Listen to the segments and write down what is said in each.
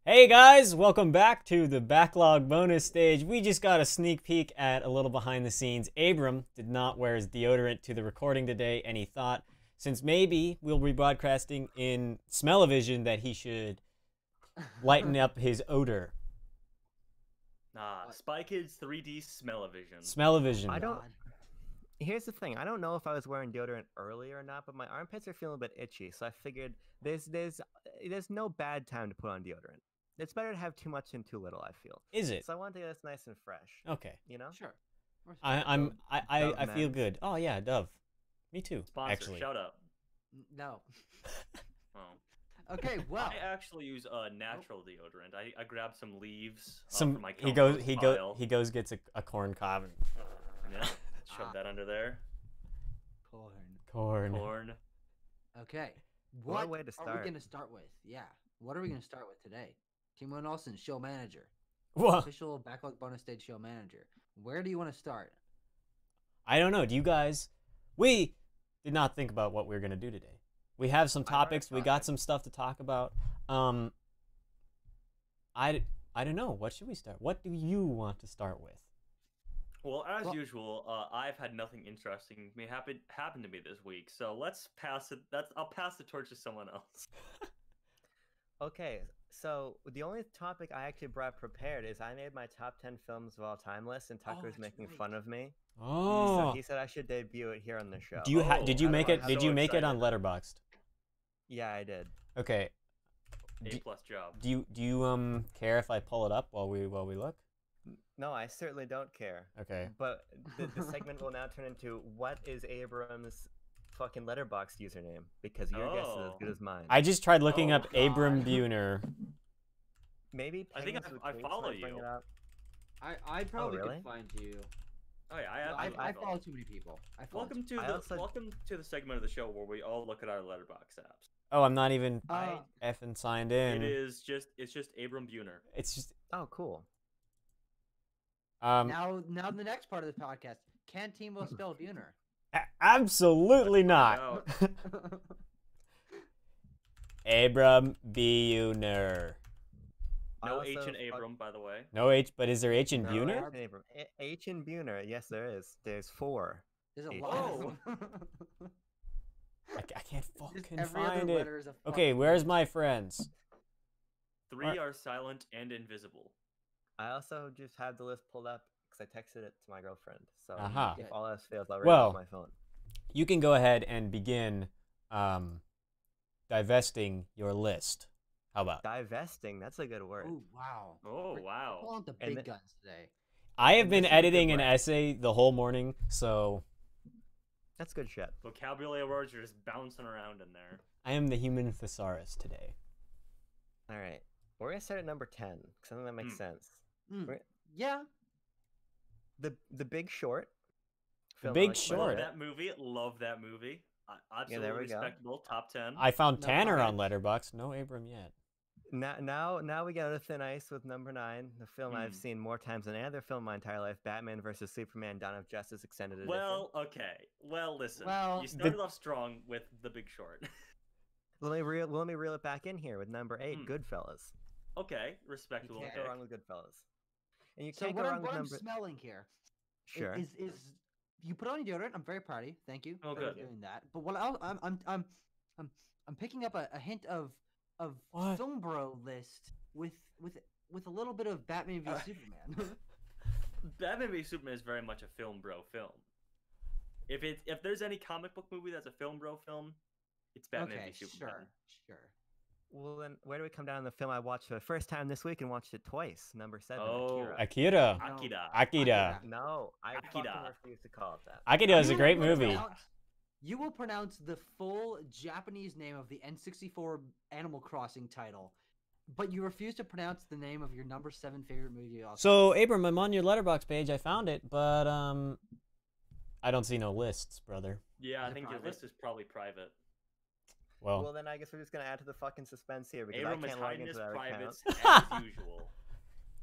Hey guys, welcome back to the backlog bonus stage. We just got a sneak peek at a little behind the scenes. Abram did not wear his deodorant to the recording today, and he thought, since maybe we'll be broadcasting in smell-o-vision, that he should lighten up his odor. Spy Kids 3D Smell-O-Vision. Smell-o-vision. I don't. Here's the thing. I don't know if I was wearing deodorant earlier or not, but my armpits are feeling a bit itchy, so I figured there's no bad time to put on deodorant. It's better to have too much than too little, I feel. Is it? So I want to get this nice and fresh. Okay. You know? Sure. I feel good. Oh yeah, Dove. Me too. Sponsor, actually. shut up. No. Oh. Okay, well. I actually use natural deodorant. I grab some leaves Some from my he goes gets a corn cob and yeah, shove that under there. Corn. Corn. Okay. What What way to are start? we going to start with? Yeah. What are we going to start with today? Timo Nelson, show manager. What? Official backlog bonus stage show manager. Where do you want to start? I don't know. Do you guys? We did not think about what we were gonna do today. We have some topics. We got some stuff to talk about. I don't know. What should we start? What do you want to start with? Well, as usual, I've had nothing interesting happen to me this week, so let's pass it. I'll pass the torch to someone else. Okay, so the only topic I actually brought prepared is I made my top 10 films of all time list, and Tucker's that's making right. fun of me. Oh. So he said I should debut it here on the show. Do you did you I make don't it? know. Did So you make it on excited. Letterboxd? Yeah, I did. Okay. A+ job. Do you care if I pull it up while we look? No, I certainly don't care. Okay. But the segment will now turn into what is Abram's fucking Letterboxd username? Because your guess is as good as mine. I just tried looking Oh, up Abram God. Buhner. Maybe I think Penguins I with Wings follow might bring you. it up. I probably really? could find you. Oh yeah, I follow too many people. Welcome to the segment of the show where we all look at our letterbox apps. Oh, I'm not even Uh, effing signed in. It's just Abram Buhner. It's just Oh, cool. now the next part of the podcast. Can Timo spell Buhner? Absolutely Let's not. find Abram Buhner. No I H also in Abram, by the way. No H, but is there H in No, Buhner? H in Abram. H in Buhner. Yes, there is. There's 4. There's a H. lot of them. I can't Just fucking every find other it. letter is a Okay, fucking where's word. my friends? 3 are silent and invisible. I also just have the list pulled up because I texted it to my girlfriend. So Aha. if all else fails, I'll read Well, off my phone. You can go ahead and begin divesting your list. How about? Divesting. That's a good word. Oh wow. Oh We're wow. pulling the And big the- guns today. I have and been this is a good editing an word. essay the whole morning, so That's good shit. Vocabulary words are just bouncing around in there. I am the human thesaurus today. All right. We're going to start at number 10 because I think that makes sense. Mm, We're- Yeah. The Big Short. The film I Big like quite a Short. Love bit. that movie. Love that movie. Absolutely there we go. respectable. Top 10. I found No, Tanner alright. on Letterboxd. No Abram yet. Now we got a thin ice with number 9, the film I've Hmm. seen more times than any other film in my entire life, Batman vs Superman: Dawn of Justice Extended Edition. Well, okay. Well, listen. Well, you started off strong with The Big Short. let me reel it back in here with number 8, Hmm. Goodfellas. Okay, You respectable. can't pick. go wrong with Goodfellas. And you So can't what go I'm wrong with number. smelling here Sure. is you put on deodorant. I'm very proud of you. Thank you Oh, for good. doing that. But what I'm picking up a hint of What? film bro list with a little bit of Batman v Superman. Batman v Superman is very much a film bro film. If there's any comic book movie that's a film bro film, it's Batman okay, v Superman. sure. Well, then where do we come down on the film I watched for the first time this week and watched it twice? Number 7, Oh. Akira. Akira. Akira. Akira. No, I fucking Akira. refuse to call it that. Akira is a You great will movie. You will pronounce the full Japanese name of the N64 Animal Crossing title, but you refuse to pronounce the name of your number 7 favorite movie. Also. So Abram, I'm on your Letterboxd page. I found it, but I don't see no lists, brother. Yeah, I Is it think your private? list is probably private. Well, Well, then I guess we're just gonna add to the fucking suspense here because Abram I is can't log hiding into his that privates account. as usual.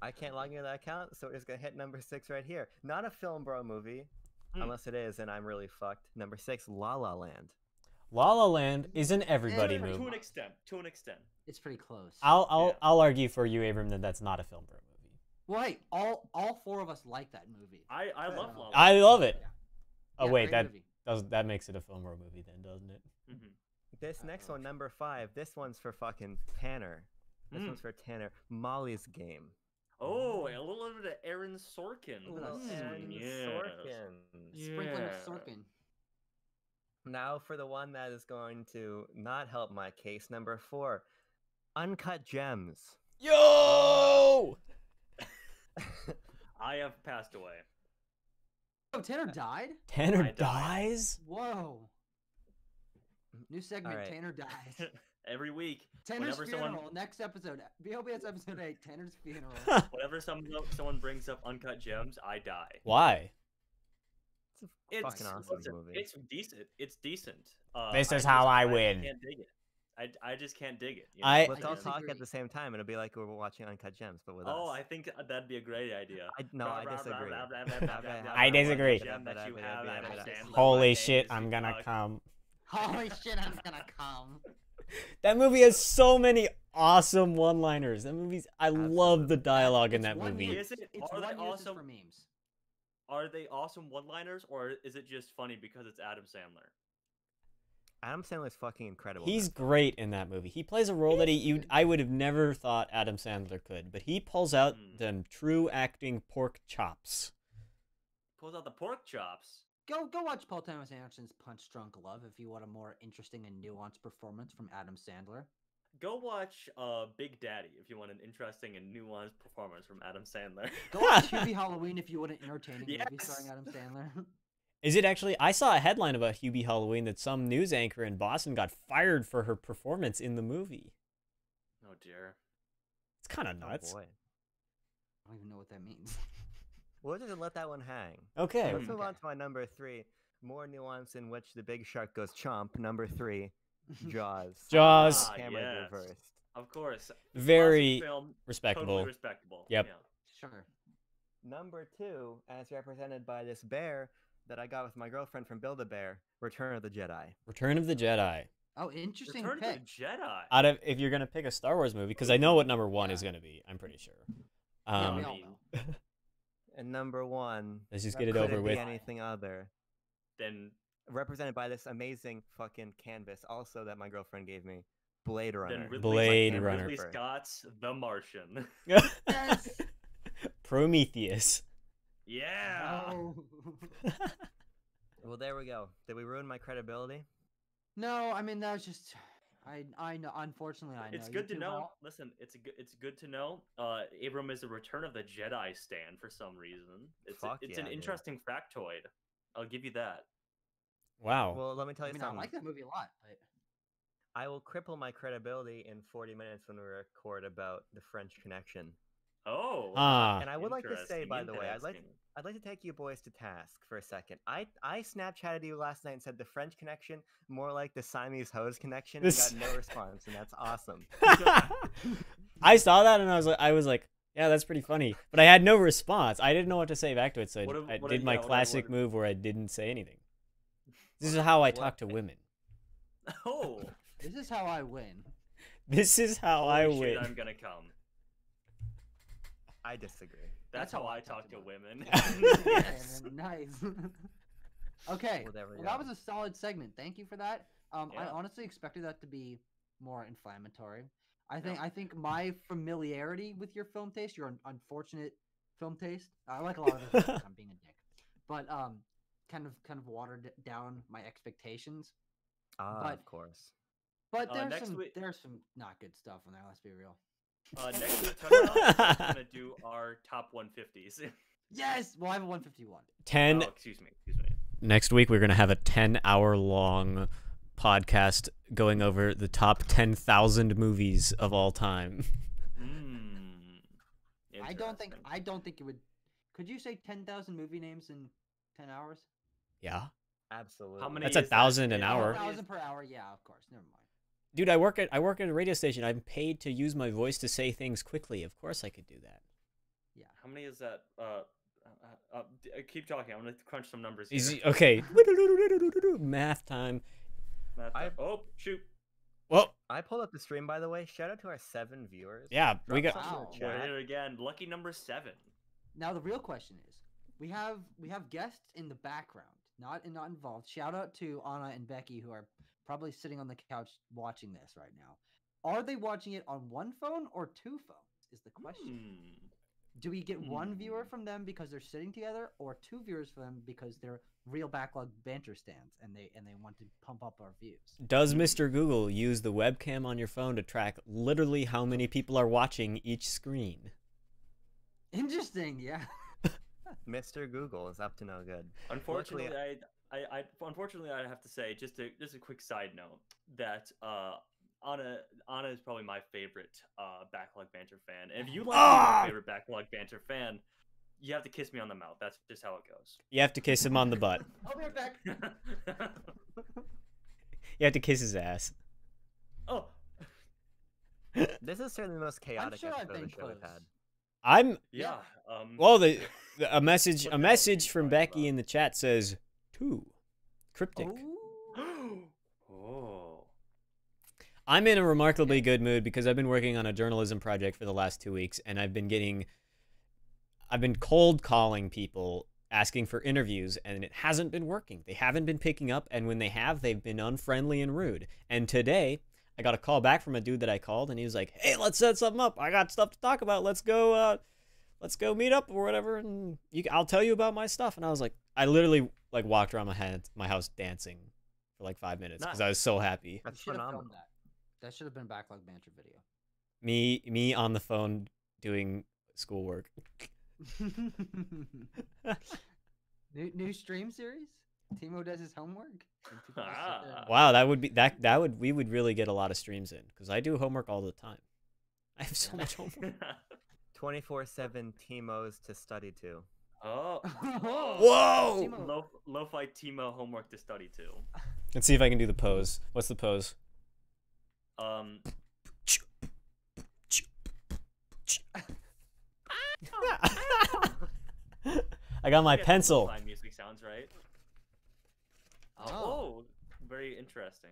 I can't log into that account, so we're just gonna hit number 6 right here. Not a film bro movie, Hmm. unless it is, and I'm really fucked. Number 6, La La Land. La La Land is an everybody To movie. To an extent. To an extent. It's pretty close. I'll argue for you, Abram, that that's not a film bro movie. Well, hey, all four of us like that movie. I love La La I Land. love it. Yeah. Oh Yeah, wait, great movie. that makes it a film bro movie then, doesn't it? Mhm. This next one, number 5. This one's for fucking Tanner. This one's for Tanner. Molly's Game. Oh, a little bit of Aaron Sorkin. Little Aaron Yes. Sorkin. Sprinkling of Yeah. Sorkin. Now for the one that is going to not help my case, number 4. Uncut Gems. Yo! I have passed away. Oh, Tanner died? Tanner I died. dies? Whoa. New segment, Alright. Tanner dies. Every week, Tanner's whenever funeral, someone next episode. BLBS episode 8, Tanner's funeral. whenever someone brings up Uncut Gems, I die. Why? It's a fucking awesome listen, movie. It's decent. It's decent. This is just- how I just win. can't dig it. I just can't dig it. Let's I all talk disagree. at the same time. It'll be like we're watching Uncut Gems, but with Oh, us. I think that'd be a great idea. I disagree. I disagree. Gem that you have, Adam Sandler. Holy My name shit, is I'm gonna Tupac. come. Holy shit, I'm gonna come. That movie has so many awesome one-liners. I love the dialogue in It's that one movie. use- Is it? It's Are they one uses awesome? for memes. Are they awesome one-liners, or is it just funny because it's Adam Sandler? Adam Sandler's fucking incredible. in He's that. great in that movie. He plays a role that I would have never thought Adam Sandler could, but he pulls out them true acting pork chops. Pulls out the pork chops. Go watch Paul Thomas Anderson's Punch Drunk Love if you want a more interesting and nuanced performance from Adam Sandler. Go watch Big Daddy if you want an interesting and nuanced performance from Adam Sandler. Go watch Hubie Halloween if you want an entertaining movie Yes. starring Adam Sandler. Is it actually? I saw a headline about Hubie Halloween that some news anchor in Boston got fired for her performance in the movie. Oh dear. It's kind of Oh, nuts. boy. I don't even know what that means. We'll just let that one hang. Okay. Let's move Okay. on to my number 3. More nuance in which the big shark goes chomp. Number 3, Jaws. Jaws. Ah, Camera yes. reversed. Of course. Very Classic film, respectable. Totally respectable. Yep. Yeah. Sure. Number 2, as represented by this bear that I got with my girlfriend from Build-A-Bear, Return of the Jedi. Return of the Jedi. Oh, interesting Return pick. of the Jedi. Out of if you're gonna pick a Star Wars movie, because I know what number 1 is gonna be. I'm pretty sure. Yeah, we Um, all know. And number 1, let's just get it could over it with. be anything other? Then Represented by this amazing fucking canvas, also that my girlfriend gave me, Blade Runner. Blade My Runner. Ridley photographer. Scott's The Martian. Yes. Prometheus. Yeah. No. Well, there we go. Did we ruin my credibility? No, I mean that was just. I know. Unfortunately, I know. It's you good to two know. all- Listen, it's good to know. Abram is a Return of the Jedi stan for some reason. Fuck It's yeah, an dude. interesting factoid. I'll give you that. Wow. Well, let me tell I you mean, I something. like that movie a lot. But... I will cripple my credibility in 40 minutes when we record about the French Connection. Oh. Ah. And I would like to say, interesting, by the way, interesting. I'd like to take you boys to task for a second. I Snapchatted you last night and said the French Connection, more like the Siamese Hose Connection, and This- got no response, and that's awesome. I saw that and I was like, yeah, that's pretty funny. But I had no response. I didn't know what to say back to it, so What I if- what did if- my yeah, what if- classic what if- move where I didn't say anything. This is how I What- talk to women. Oh. This is how I win. This is how I Holy win. shit, I'm gonna come. I disagree. That's how I talk to women. Yes. Nice. Okay. Well, there we Well, that go. was a solid segment. Thank you for that. I Yeah. honestly expected that to be more inflammatory. I think my familiarity with your film taste, your unfortunate film taste. I like a lot of the things. I'm being a dick, but kind of watered down my expectations. Ah, But- of course. But next week- there's some not good stuff in there. Let's be real. Next week, we're gonna do our top 150s. Yes. Well, I have a 151. 10 Oh, excuse me. Next week we're going to have a 10-hour long podcast going over the top 10,000 movies of all time. I don't think Interesting. it would. Could you say 10,000 movie names in 10 hours? Yeah. Absolutely. How many? That's is that 1,000 an in- hour. how many 1,000 per hour. Yeah, of course. Never mind. Dude, I work at a radio station. I'm paid to use my voice to say things quickly. Of course I could do that. How many is that? Keep talking. I'm gonna crunch some numbers. Is Here. okay. Math time. Oh, shoot. Well, I pulled up the stream, by the way. Shout out to our 7 viewers. yeah, we Drop got. something in Wow. the We're chat. in it again. Lucky number 7. Now the real question is, we have guests in the background, not involved. Shout out to Anna and Becky, who are probably sitting on the couch watching this right now. Are they watching it on one phone or 2 phones? Is the question. Do we get 1 viewer from them because they're sitting together, or 2 viewers from them because they're real backlog banter stands and they want to pump up our views? Does Mr. Google use the webcam on your phone to track literally how many people are watching each screen? Interesting, yeah. Mr. Google is up to no good. Unfortunately, I have to say, just a quick side note, that Anna is probably my favorite backlog banter fan. And if you like to be my favorite backlog banter fan, you have to kiss me on the mouth. That's just how it goes. You have to kiss him on the butt. I'll be right back. You have to kiss his ass. Oh, This is certainly the most chaotic sure I've episode of been the show we've close. had. I'm yeah. well. A message What a the message hell are from you Becky talking in the chat says 2. Cryptic. Ooh. Oh. I'm in a remarkably good mood because I've been working on a journalism project for the last 2 weeks, and I've been cold calling people asking for interviews, and it hasn't been working. They haven't been picking up, and when they have, they've been unfriendly and rude. And today, I got a call back from a dude that I called, and he was like, "Hey, let's set something up. I got stuff to talk about. Let's go meet up or whatever, and I'll tell you about my stuff." And I was like, I literally like walked around my house dancing for like 5 minutes because I was so happy. That's Should have phenomenal. filmed that. That should have been backlog banter video. Me on the phone doing schoolwork. New stream series? Timo does his homework? And people just sit there and- Wow, we would really get a lot of streams in because I do homework all the time. I have so much homework. 24/7 Timos to study to. Oh. Whoa! Timo. Lo-fi Timo homework to study to. Let's see if I can do the pose. What's the pose? I got my Yeah, pencil. lo-fi music sounds right. Oh. Oh, very interesting.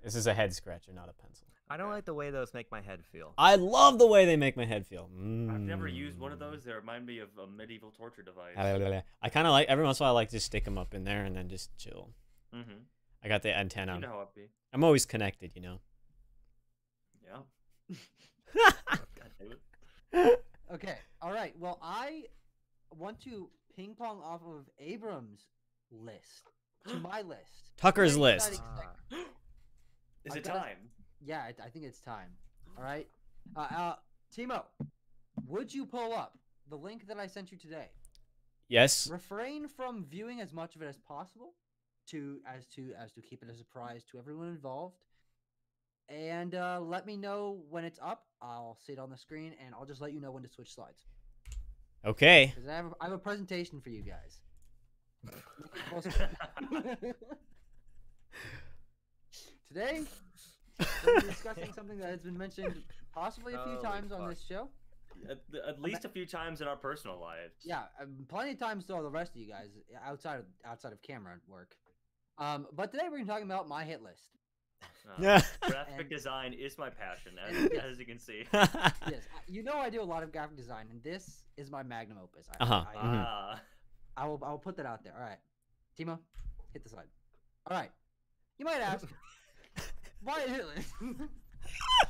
This is a head scratcher, not a pencil. I don't like the way those make my head feel. I love the way they make my head feel. I've never used one of those. They remind me of a medieval torture device. I kind of like, every once in a while, I like to stick them up in there and then just chill. Mm-hmm. I got the antenna. You know how it be. I'm always connected, you know. Yeah. God damn it. Okay, alright. Well, I want to ping pong off of Abram's list to my list. Tucker's Very list. exciting segment. Is I've it got a- time? Yeah, I think it's time. Alright. Timo, would you pull up the link that I sent you today? Yes. Refrain from viewing as much of it as possible to keep it a surprise to everyone involved. And let me know when it's up. I'll see it on the screen, and I'll just let you know when to switch slides. Okay. Because I have a presentation for you guys. Today, we'll be discussing something that has been mentioned possibly a few Holy times on fuck. this show. At least a few times in our personal lives. Yeah, plenty of times to all the rest of you guys outside of camera work. But today we're gonna be talking about my hit list. Graphic And- design is my passion, and- as you can see. Yes, you know I do a lot of graphic design, and this is my magnum opus. Uh-huh. I will put that out there. All right, Timo, hit the slide. All right, you might ask, why a hit list? Well,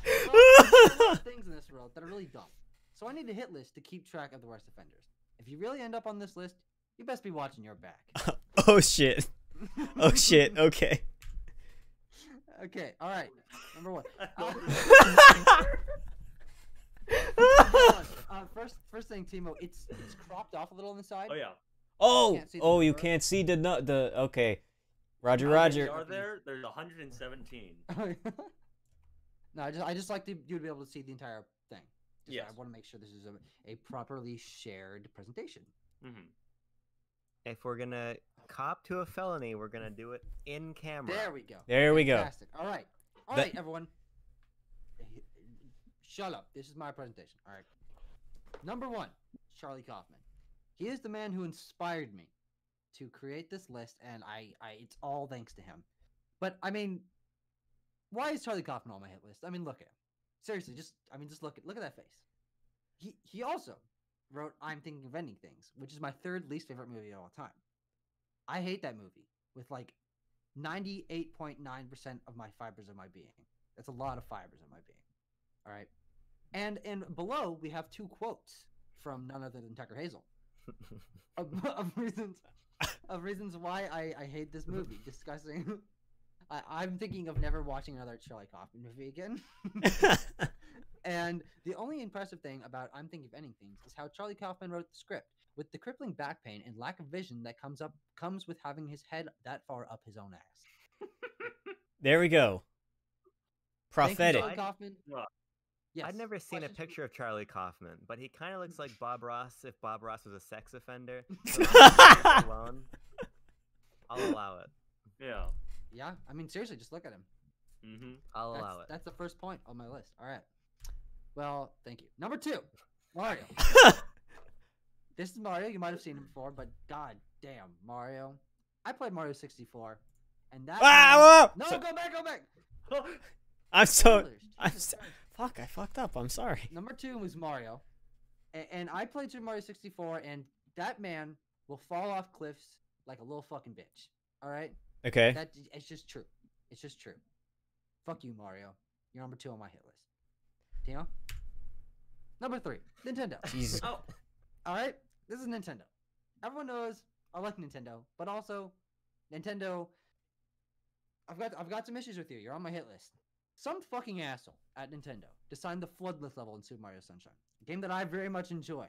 there's a lot of things in this world that are really dumb, so I need a hit list to keep track of the worst offenders. If you really end up on this list, you best be watching your back. Oh shit. Oh shit. Okay. Okay, all right. Number one. First thing, Timo, it's cropped off a little on the side. Oh yeah. Oh. Can't see the Oh, you number. can't see the. Okay. Roger. How many Roger. are there? There's 117. No, I just like you to be able to see the entire thing. Just, Yes. I want to make sure this is a properly shared presentation. Mm-hmm. If we're gonna cop to a felony, we're gonna do it in camera. There we go. There we go. Fantastic. All right. All That- right, everyone. Shut up. This is my presentation. All right. Number one, Charlie Kaufman. He is the man who inspired me to create this list, and I it's all thanks to him. But I mean, why is Charlie Kaufman on my hit list? I mean, look at him. Seriously, just look at that face. He also wrote I'm Thinking of Ending Things, which is my third least favorite movie of all time. I hate that movie with like 98.9% of my fibers of my being. That's a lot of fibers of my being. All right. And below we have 2 quotes from none other than Tucker Hazel of reasons why I hate this movie. Discussing, I'm thinking of never watching another Charlie Kaufman movie again. And the only impressive thing about I'm Thinking of Ending Things is how Charlie Kaufman wrote the script with the crippling back pain and lack of vision that comes with having his head that far up his own ass. There we go. Thank you, Prophetic. Charlie Kaufman. Yes. I'd never seen a Question- picture of Charlie Kaufman, but he kind of looks like Bob Ross if Bob Ross was a sex offender. Alone, I'll allow it. Yeah. Yeah, I mean seriously, just look at him. Mm-hmm. I'll allow it. That's the first point on my list. All right. Well, thank you. Number 2, Mario. This is Mario. You might have seen him before, but god damn, Mario. I played Mario 64, and that. No, So- go back. I'm so. Spoilers, I'm Jesus so. Christ. Fuck! I fucked up. I'm sorry. Number 2 was Mario, and I played Super Mario 64, and that man will fall off cliffs like a little fucking bitch. All right. Okay. It's just true. It's just true. Fuck you, Mario. You're number 2 on my hit list. Tino? Number 3, Nintendo. Jesus. Oh. All right, this is Nintendo. Everyone knows I like Nintendo, but also Nintendo. I've got some issues with you. You're on my hit list. Some fucking asshole at Nintendo designed the floodless level in Super Mario Sunshine, a game that I very much enjoy,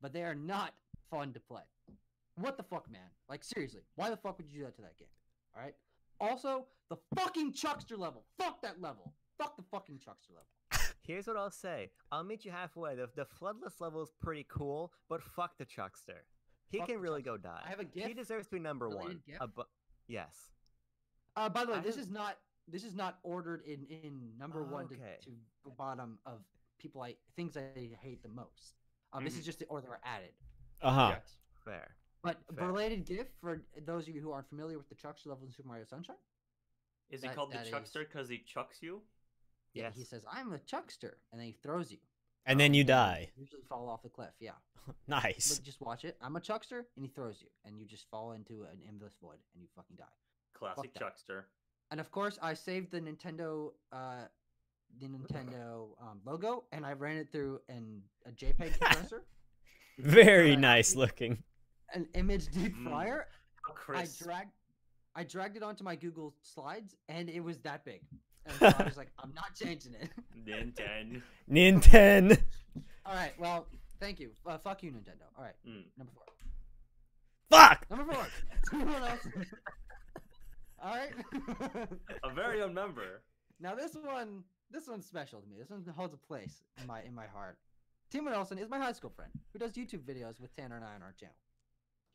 but they are not fun to play. What the fuck, man? Like seriously, why the fuck would you do that to that game? All right. Also, the fucking Chuckster level. Fuck that level. Fuck the fucking Chuckster level. Here's what I'll say. I'll meet you halfway. The floodless level is pretty cool, but fuck the Chuckster. He Fuck can the really Chuckster. go die. I have a GIF. He deserves to be number Related 1. GIF? Yes. By the way, I this have- is not ordered in number 1 Okay. to the bottom of things I hate the most. This is just the order they're added. Uh-huh. Yes. Fair. But Fair. related GIF for those of you who aren't familiar with the Chuckster level in Super Mario Sunshine. Is he That- called the that is- Chuckster because he chucks you? Yeah, Yes. he says, "I'm a Chuckster," and then he throws you. And then you And die. you usually fall off the cliff. Yeah, Nice. but just watch it. I'm a Chuckster, and he throws you, and you just fall into an endless void, and you fucking die. Classic that. Chuckster. And of course, I saved the Nintendo logo, and I ran it through a JPEG compressor, Very nice looking. an image deep Mm. fryer. How crisp. I dragged it onto my Google Slides, and it was that big. And so I was like, I'm not changing it. Nintendo. Nintendo. All right, well, thank you. Fuck you, Nintendo. All right, Mm. number 4. Fuck. Number 4. Someone else. All right. A very own member. Now this one's special to me. This one holds a place in my heart. Timo Nelson is my high school friend who does YouTube videos with Tanner and I on our channel.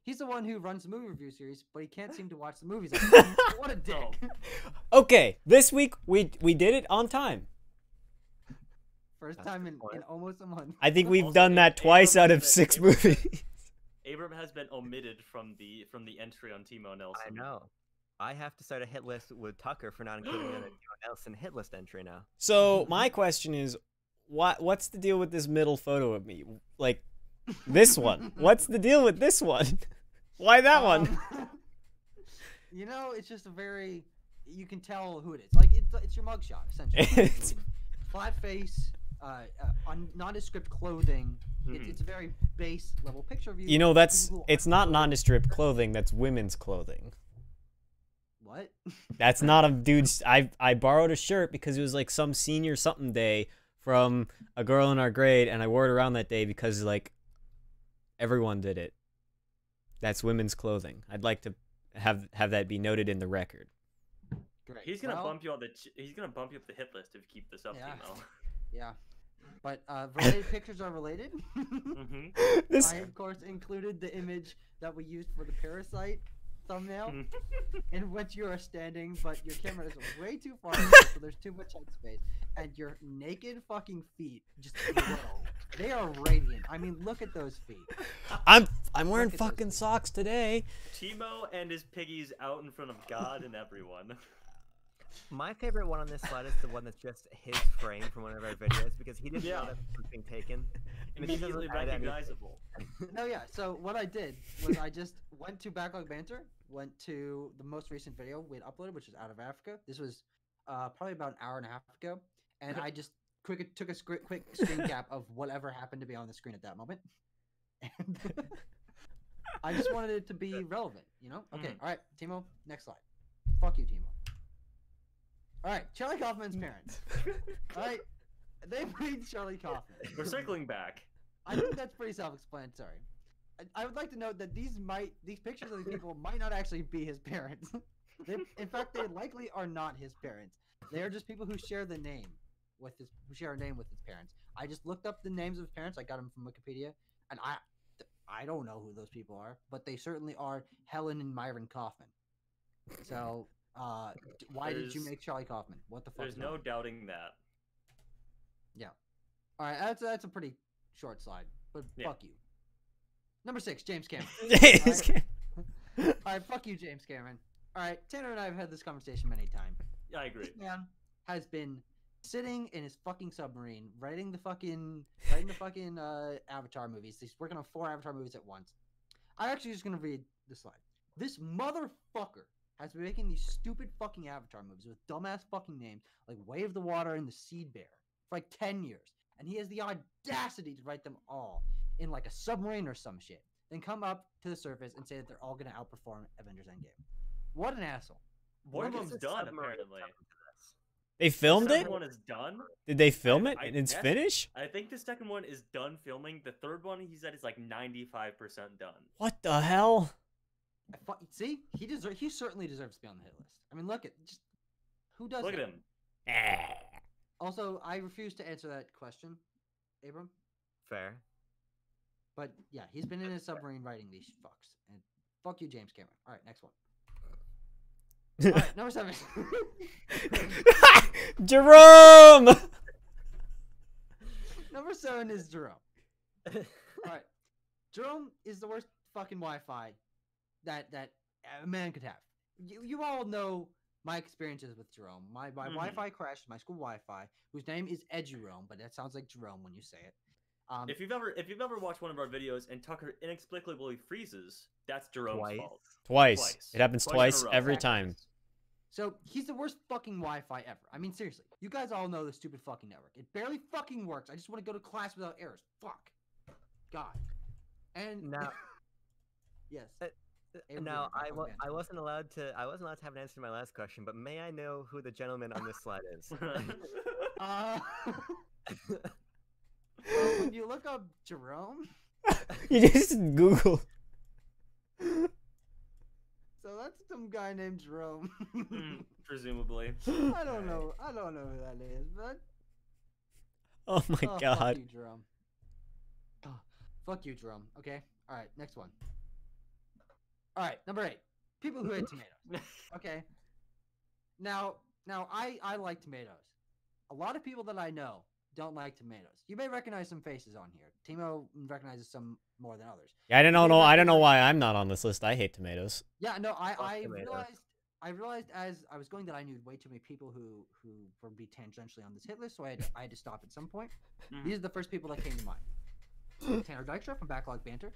He's the one who runs the movie review series, but he can't seem to watch the movies. What a dick! Okay, this week we did it on time. First That's time a good in point. almost a month. I think we've Also, done that twice out of 6 movies. Abram has been omitted from the entry on Timo Nelson. I know. I have to start a hit list with Tucker for not including an Nelson hit list entry now. So my question is, what's the deal with this middle photo of me? Like this one. What's the deal with this one? Why that one? You know, it's just a very. You can tell who it is. Like it's your mugshot essentially. It's- Flat face, nondescript clothing. Mhm. It's a very base level picture of you. You know, People who it's aren't not so- nondescript clothing. That's women's clothing. What? That's not a dude's. I borrowed a shirt because it was like some senior something day from a girl in our grade, and I wore it around that day because like everyone did it. That's women's clothing. I'd like to have that be noted in the record. Great. He's gonna Well, bump you on he's gonna bump you up the hit list if you keep this up, Yeah. Timo. Yeah. But related pictures are related. Mm-hmm. This I of course included the image that we used for the Parasite thumbnail, in which you are standing, but your camera is way too far away, so there's too much headspace, and your naked fucking feet just glow. They are radiant. I mean, look at those feet. I'm wearing Look at those fucking things. socks today. Timo and his piggies out in front of God and everyone. My favorite one on this slide is the one that's just his frame from one of our videos because he didn't know that it was being taken. And he Immediately doesn't add anything. recognizable. No, yeah. So what I did was I just went to Backlog Banter, went to the most recent video we had uploaded, which is out of Africa. This was probably about an hour and a half ago, and I just took a quick screen cap of whatever happened to be on the screen at that moment. And I just wanted it to be relevant, you know? Okay, all right, Timo, next slide. Fuck you, Timo. All right, Charlie Kaufman's parents. All right, they breed Charlie Kaufman. We're circling back. I think that's pretty self-explanatory. I would like to note that these pictures of these people might not actually be his parents. In fact, they likely are not his parents. They are just people who share a name with his parents. I just looked up the names of his parents. I got them from Wikipedia, and I don't know who those people are, but they certainly are Helen and Myron Kaufman. So, why did you make Charlie Kaufman? What the fuck? There's no doubting that. Yeah. All right, that's a pretty short slide, but fuck you. Number 6, James Cameron. All right, fuck you, James Cameron. All right, Tanner and I have had this conversation many times. Yeah, I agree. This man has been sitting in his fucking submarine, writing the fucking Avatar movies. He's working on 4 Avatar movies at once. I'm actually just gonna read the slide. This motherfucker has been making these stupid fucking Avatar movies with dumbass fucking names like Way of the Water and The Seed Bear for like 10 years. And he has the audacity to write them all in like a submarine or some shit. Then come up to the surface and say that they're all gonna outperform Avengers Endgame. What an asshole. One of them's done, apparently. They filmed The it? second one is done. Did they film it? I It's guess- finished? I think the second one is done filming. The third one, he said, is like 95% done. What the hell? See, he certainly deserves to be on the hit list. I mean, look at just who does Look that? at him. Also, I refuse to answer that question, Abram. Fair. But yeah, he's been in a submarine writing these fucks. And fuck you, James Cameron. All right, next one. All right, number 7. Jerome! Number 7 is Jerome. All right, Jerome is the worst fucking Wi-Fi that a man could have. You all know my experiences with Jerome. My Wi-Fi crashed, my school Wi-Fi, whose name is Edgerome, but that sounds like Jerome when you say it. If you've ever watched one of our videos and Tucker inexplicably freezes, that's Jerome's fault. Twice. It happens twice in a row. every time. So he's the worst fucking Wi-Fi ever. I mean, seriously, you guys all know the stupid fucking network. It barely fucking works. I just want to go to class without errors. Fuck. God. And Now, yes. now I wasn't allowed to have an answer to my last question, but may I know who the gentleman on this slide is? When you look up Jerome, You just Google. so that's some guy named Jerome. Presumably. I don't know who that is, but Oh my god. Fuck you, Jerome. Oh, fuck you, Jerome. Okay. All right. Next one. All right. Number 8. People who hate tomatoes. Okay. Now I like tomatoes. A lot of people that I know don't like tomatoes. You may recognize some faces on here. Timo recognizes some more than others. Yeah, I don't know why I'm not on this list. I hate tomatoes. Yeah, no, I tomatoes. realized as I was going that I knew way too many people who would be tangentially on this hit list, so I had to stop at some point. These are the first people that came to mind. Tanner Dykstra from Backlog Banter.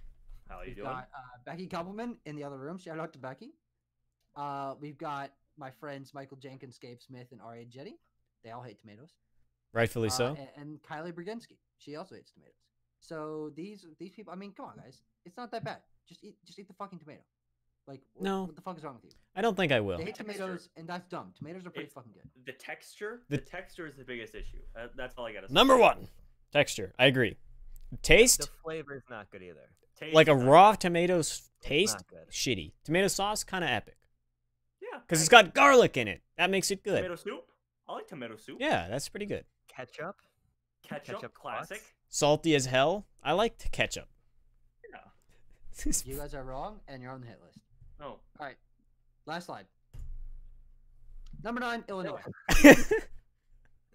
How are you We've doing? got Becky Koppelman in the other room. Shout out to Becky. We've got my friends Michael Jenkins, Gabe Smith, and Aria Jetty. They all hate tomatoes. Rightfully so. And Kylie Brzezinski. She also hates tomatoes. So these people, I mean, come on, guys. It's not that bad. Just eat the fucking tomato. Like, No. what the fuck is wrong with you? I don't think I will. They hate tomatoes, and that's dumb. Tomatoes are pretty fucking good. The texture is the biggest issue. That's all I gotta say. Number 1, texture. I agree. Taste, The flavor is not good either. Taste like a is not- raw tomatoes taste, not good. shitty. Tomato sauce, kind of epic. Yeah. Because it's got garlic in it. That makes it good. Tomato soup. I like tomato soup. Yeah, that's pretty good. Ketchup? Ketchup, classic. plus. Salty as hell. I like ketchup. Yeah. You guys are wrong, and you're on the hit list. Oh. All right. Last slide. Number 9, Illinois.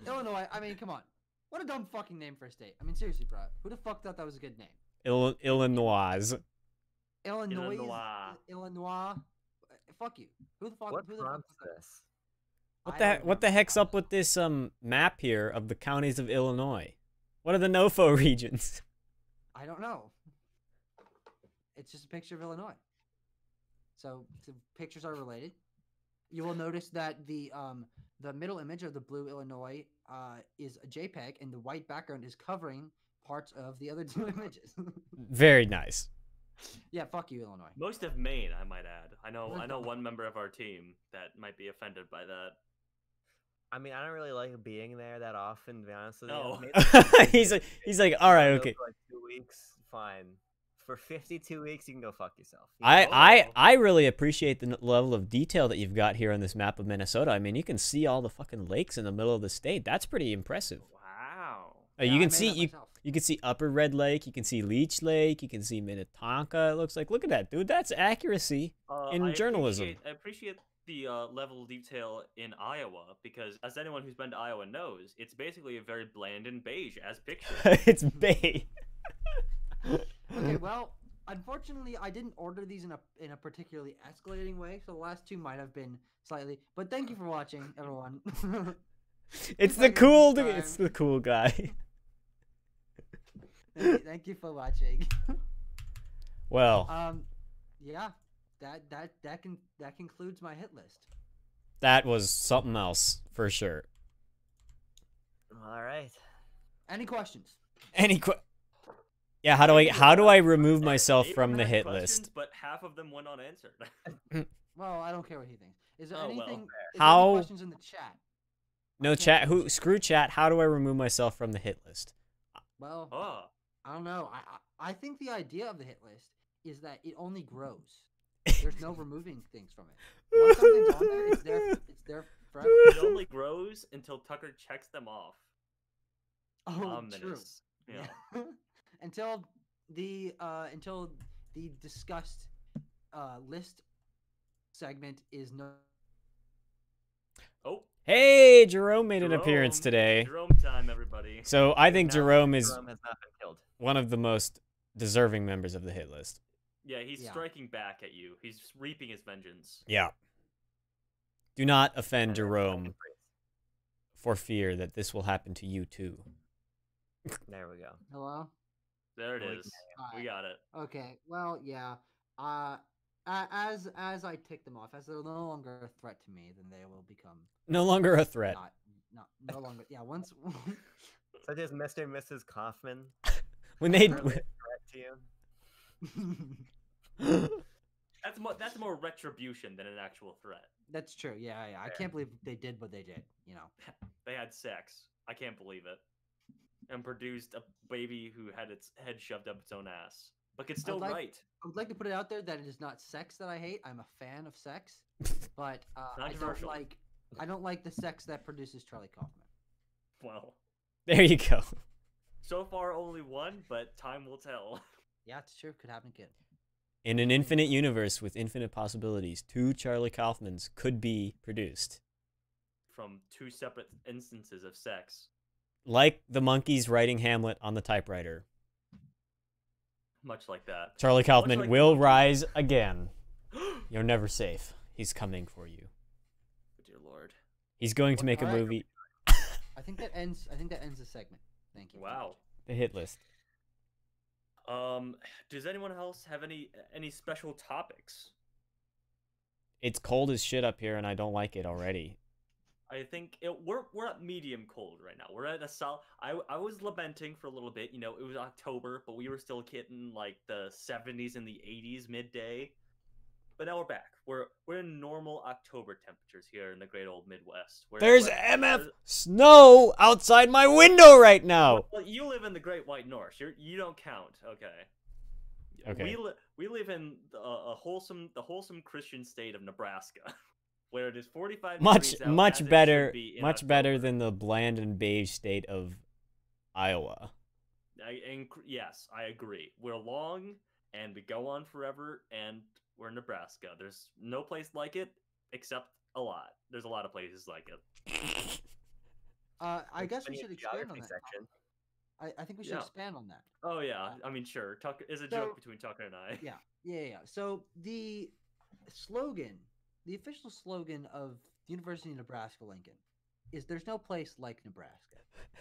Illinois, I mean, come on. What a dumb fucking name for a state. I mean, seriously, bro. Who the fuck thought that was a good name? Illinois. Illinois. Illinois. Illinois. Fuck you. Who the fuck? What Who the fuck prompts was that? this? What the heck's up with this map here of the counties of Illinois? What are the NoFo regions? I don't know. It's just a picture of Illinois. So the pictures are related. You will notice that the middle image of the blue Illinois is a JPEG, and the white background is covering parts of the other two images. Very nice. Yeah, fuck you, Illinois. Most of Maine, I might add. I know one member of our team that might be offended by that. I mean, I don't really like being there that often, to be honest with you. No. Maybe he's like, all right, go okay. For like 2 weeks, fine. For 52 weeks, you can go fuck yourself. I really appreciate the level of detail that you've got here on this map of Minnesota. I mean, you can see all the fucking lakes in the middle of the state. That's pretty impressive. Wow. You can see you can see Upper Red Lake, you can see Leech Lake, you can see Minnetonka. It looks like, look at that, dude. That's accuracy in journalism. I appreciate the level of detail in Iowa, because as anyone who's been to Iowa knows, it's basically a very bland and beige as pictured. It's beige. Okay, well, unfortunately, I didn't order these in a particularly escalating way, so the last two might have been slightly. But thank you for watching, everyone. It's the cool guy. Thank you for watching. Well, yeah, that concludes my hit list. that was something else for sure. All right. Any questions? Yeah, how do I remove myself from the Abraham had hit questions, list? but half of them went unanswered. Well, I don't care what he thinks. Is there Oh, well. anything? Is there How- any questions in the chat? No chat. Screw chat. How do I remove myself from the hit list? Well, Oh. I don't know. I think the idea of the hit list is that it only grows. There's no removing things from it. Once something's on there, it's there forever. It only grows until Tucker checks them off. Oh, Ominous. true. Yeah. until the discussed list segment is no. Oh, Hey, Jerome made an appearance Jerome. today. Jerome time, everybody. So I think Now Jerome is Jerome has not been killed. one of the most deserving members of the hit list. Yeah, he's Yeah. striking back at you. He's reaping his vengeance. Yeah. Do not offend And Jerome for fear that this will happen to you too. There we go. Hello. There it We is. Alright. We got it. Okay. Well, yeah. As I tick them off, as they're no longer a threat to me, then they will become No longer a threat. no longer. Yeah. Once. Such as Mr. and Mrs. Kaufman. When they Really a threat to you. That's more retribution than an actual threat. That's true. Yeah. I can't believe they did what they did. You know. They had sex. I can't believe it. And produced a baby who had its head shoved up its own ass, but could still write. I would like to put it out there that it is not sex that I hate. I'm a fan of sex, but Controversial. I don't like the sex that produces Charlie Kaufman. Well, There you go. so far only one, but time will tell. Yeah, it's true. Could happen again. In an infinite universe with infinite possibilities, 2 Charlie Kaufmans could be produced. From 2 separate instances of sex. Like the monkeys writing Hamlet on the typewriter. Much like that. Charlie Kaufman like will the- rise again. You're never safe. He's coming for you. Dear Lord. He's going to make a Alright. movie. I think that ends the segment. Thank you. Wow. The hit list. Does anyone else have any special topics? It's cold as shit up here, and I don't like it already. I think we're at medium cold right now. We're at a I was lamenting for a little bit. You know, it was October, but we were still hitting like the 70s and the 80s midday. But now we're back. We're in normal October temperatures here in the great old Midwest. There's MF snow outside my window right now. Well, you live in the Great White North. You don't count. Okay. Okay. We live in the wholesome Christian state of Nebraska, where it is 45 Much degrees out, much as it should better be in much better October. than the bland and beige state of Iowa. Yes, I agree. We're long and we go on forever, and we're in Nebraska. There's no place like it except a lot. There's a lot of places like it. I guess we Any should expand on geography that. section. I think we should Yeah. expand on that. Oh yeah, I mean sure. Tucker is a joke between Tucker and I. Yeah. So the slogan, the official slogan of the University of Nebraska Lincoln is there's no place like Nebraska,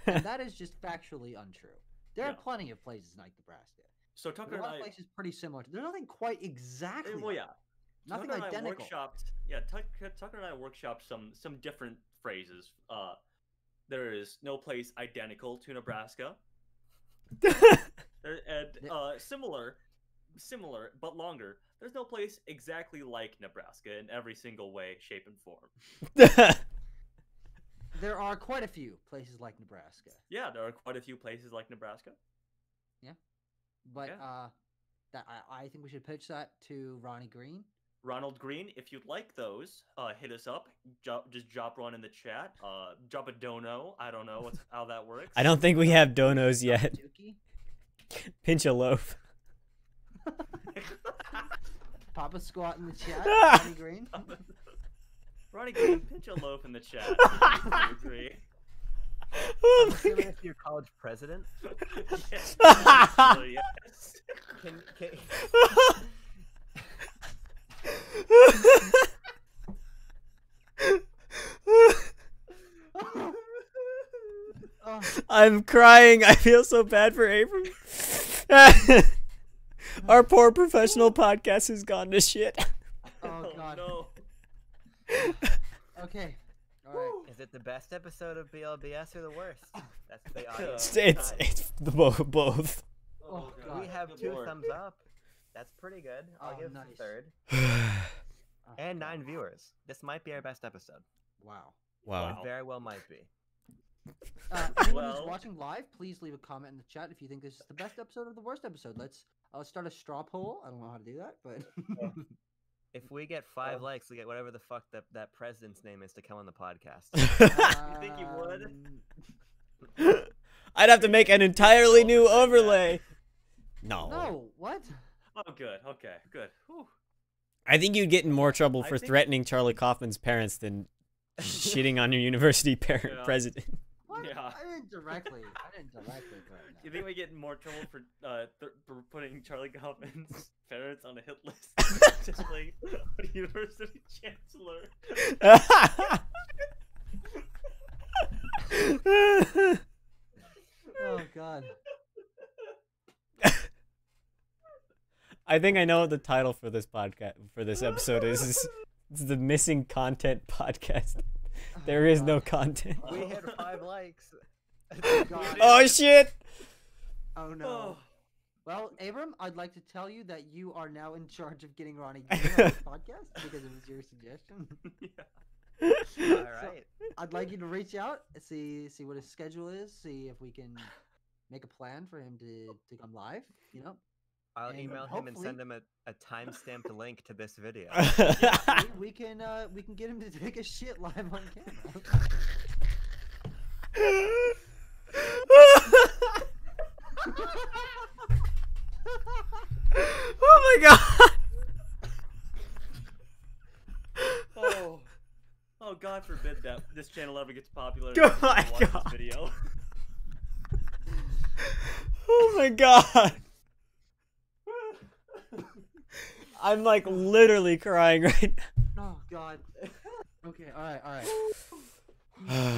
and that is just factually untrue. There are plenty of places like Nebraska. So Tucker There's a and lot of I, places pretty similar. There's nothing quite exactly. well, yeah, Nothing Tucker and I identical. Tucker and I workshopped some different phrases. There is no place identical to Nebraska. Similar but longer. There's no place exactly like Nebraska in every single way, shape, and form. There are quite a few places like Nebraska. Yeah, there are quite a few places like Nebraska. Yeah, but I think we should pitch that to Ronnie Green. Ronald Green, if you'd like those, hit us up. Just drop one in the chat. Drop a dono. I don't know how that works. I don't think we have donos yet. Pinch a loaf. Pop a squat in the chat, Ronnie Green. Ronnie Green, pinch a loaf in the chat. I agree. I'm assuming it's your college president. Yes. Actually, yes. Can... I'm crying. I feel so bad for Abram. Our poor professional podcast has gone to shit. Oh God. No. Okay. All right. Is it the best episode of BLBS or the worst? That's the audience. It's both. Oh, God. We have Good 2 Lord. thumbs up. That's pretty good. I'll Oh, give nice. it a third. Oh, And God. 9 viewers. This might be our best episode. Wow. Wow. It very well might be. Anyone Well- who's watching live, please leave a comment in the chat if you think this is the best episode or the worst episode. Let's start a straw poll. I don't know how to do that, but If we get 5 likes, we get whatever the fuck that president's name is to come on the podcast. You think he would? I'd have to make an entirely new overlay. No. No, what? Oh, good. Okay, good. Whew. I think you'd get in more trouble I for think- threatening Charlie Kaufman's parents than shitting on your university Yeah. president. What? Yeah. I didn't directly threaten You that. think we get in more trouble for putting Charlie Kaufman's parents on a hit list? Just like a university chancellor. Oh God. I think I know what the title for this podcast for this episode is. It's the missing content podcast. There is no content. We hit 5 likes. God. Oh shit! Oh no. Oh. Well, Abram, I'd like to tell you that you are now in charge of getting Ronnie Green on this podcast because it was your suggestion. Yeah. All right. I'd like you to reach out, see what his schedule is, see if we can make a plan for him to come live. You know, I'll And email him and hopefully- send him a timestamped link to this video. we can get him to take a shit live on camera. Oh my god! Oh, God forbid that this channel ever gets popular. Oh and my people watch God. This video. Oh my god! I'm like literally crying right Oh God. Okay. All right. now.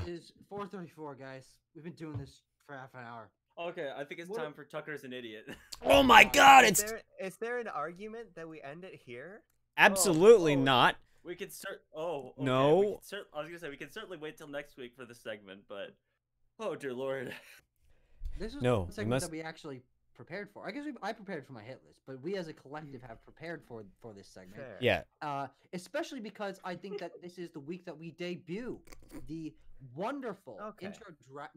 It is 4:34, guys. We've been doing this for half an hour. Okay, I think it's What- time for Tucker's an idiot. Oh my god! It's Is there an argument that we end it here? absolutely oh. not. We could start. Oh, okay. No. We could I was gonna say we can certainly wait till next week for this segment, but oh dear lord. This is No, one we segment must- that we actually prepared for. I guess I prepared for my hit list, but we as a collective have prepared for this segment. Fair. Yeah. Especially because I think that this is the week that we debut the wonderful Okay. intro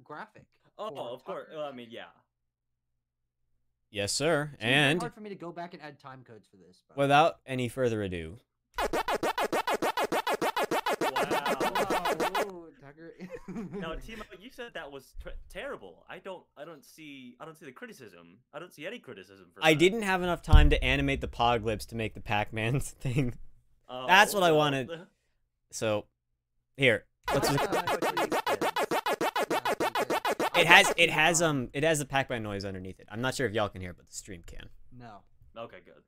graphic. Oh, for of course. Tucker. Well, I mean, yeah. Yes, sir. It's very And hard for me to go back and add time codes for this. But... without any further ado, Wow. Whoa, Tucker. Now, Timo, you said that was terrible. I don't see the criticism. I don't see any criticism for that. I didn't have enough time to animate the Poglips to make the Pac-Man thing. Oh, That's what I well, wanted. So, here. Let's just, it has a Pac-Man noise underneath it. I'm not sure if y'all can hear, but the stream can. No. Okay, good.